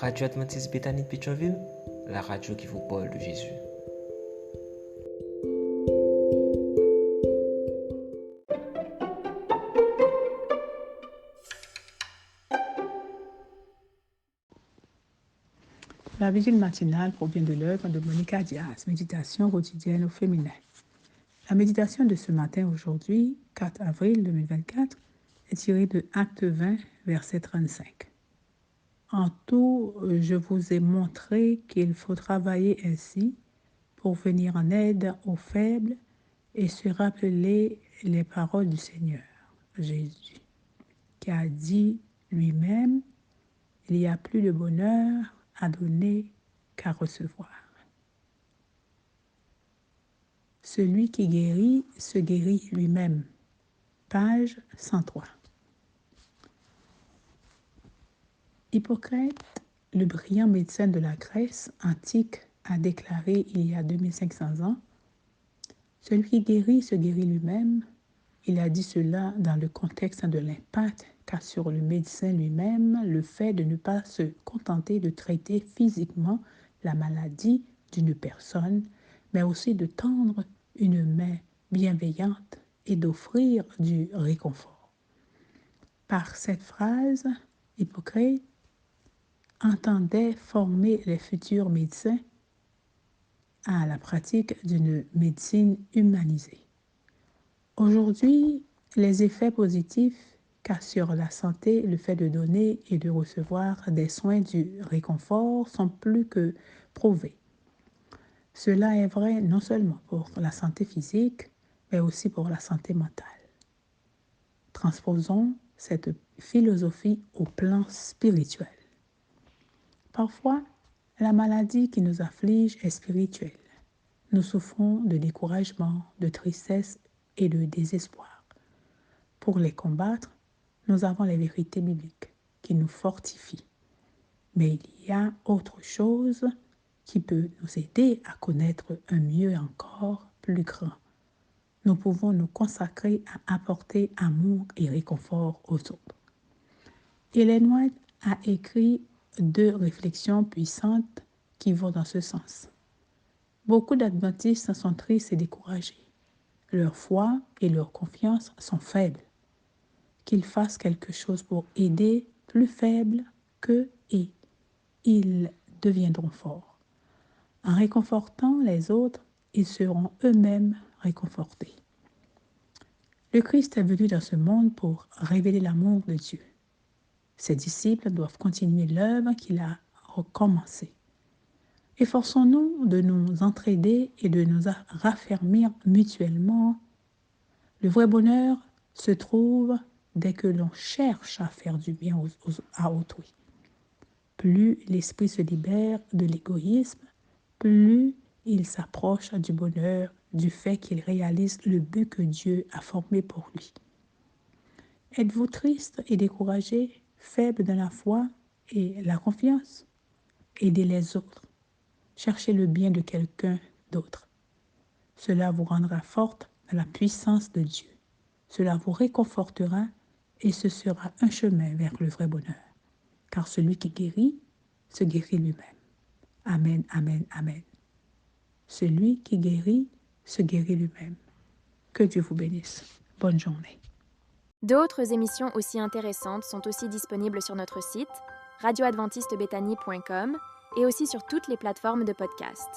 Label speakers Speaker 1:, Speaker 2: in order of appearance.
Speaker 1: Radio Adventiste Bethany de Pétionville, la radio qui vous parle de Jésus.
Speaker 2: La vigile matinale provient de l'œuvre de Monica Diaz, Méditation quotidienne au féminin. La méditation de ce matin, aujourd'hui, 4 avril 2024, est tirée de Acte 20, verset 35. En tout, je vous ai montré qu'il faut travailler ainsi pour venir en aide aux faibles et se rappeler les paroles du Seigneur, Jésus, qui a dit lui-même, il y a plus de bonheur à donner qu'à recevoir. Celui qui guérit se guérit lui-même. Page 103. Hippocrate, le brillant médecin de la Grèce antique, a déclaré il y a 2500 ans « Celui qui guérit se guérit lui-même ». Il a dit cela dans le contexte de l'impact qu'a sur le médecin lui-même le fait de ne pas se contenter de traiter physiquement la maladie d'une personne, mais aussi de tendre une main bienveillante et d'offrir du réconfort. Par cette phrase, Hippocrate entendait former les futurs médecins à la pratique d'une médecine humanisée. Aujourd'hui, les effets positifs qu'a sur la santé le fait de donner et de recevoir des soins du réconfort sont plus que prouvés. Cela est vrai non seulement pour la santé physique, mais aussi pour la santé mentale. Transposons cette philosophie au plan spirituel. Parfois, la maladie qui nous afflige est spirituelle. Nous souffrons de découragement, de tristesse et de désespoir. Pour les combattre, nous avons les vérités bibliques qui nous fortifient. Mais il y a autre chose qui peut nous aider à connaître un mieux encore plus grand. Nous pouvons nous consacrer à apporter amour et réconfort aux autres. Ellen White a écrit 2 réflexions puissantes qui vont dans ce sens. Beaucoup d'adventistes sont tristes et découragés. Leur foi et leur confiance sont faibles. Qu'ils fassent quelque chose pour aider plus faibles qu'eux et ils deviendront forts. En réconfortant les autres, ils seront eux-mêmes réconfortés. Le Christ est venu dans ce monde pour révéler l'amour de Dieu. Ses disciples doivent continuer l'œuvre qu'il a recommencée. Efforçons-nous de nous entraider et de nous raffermir mutuellement. Le vrai bonheur se trouve dès que l'on cherche à faire du bien à autrui. Plus l'esprit se libère de l'égoïsme, plus il s'approche du bonheur, du fait qu'il réalise le but que Dieu a formé pour lui. Êtes-vous triste et découragé, faible dans la foi et la confiance? Aidez les autres. Cherchez le bien de quelqu'un d'autre. Cela vous rendra forte dans la puissance de Dieu. Cela vous réconfortera et ce sera un chemin vers le vrai bonheur. Car celui qui guérit se guérit lui-même. Amen, amen, amen. Celui qui guérit se guérit lui-même. Que Dieu vous bénisse. Bonne journée.
Speaker 3: D'autres émissions aussi intéressantes sont aussi disponibles sur notre site radioadventistebethany.com et aussi sur toutes les plateformes de podcast.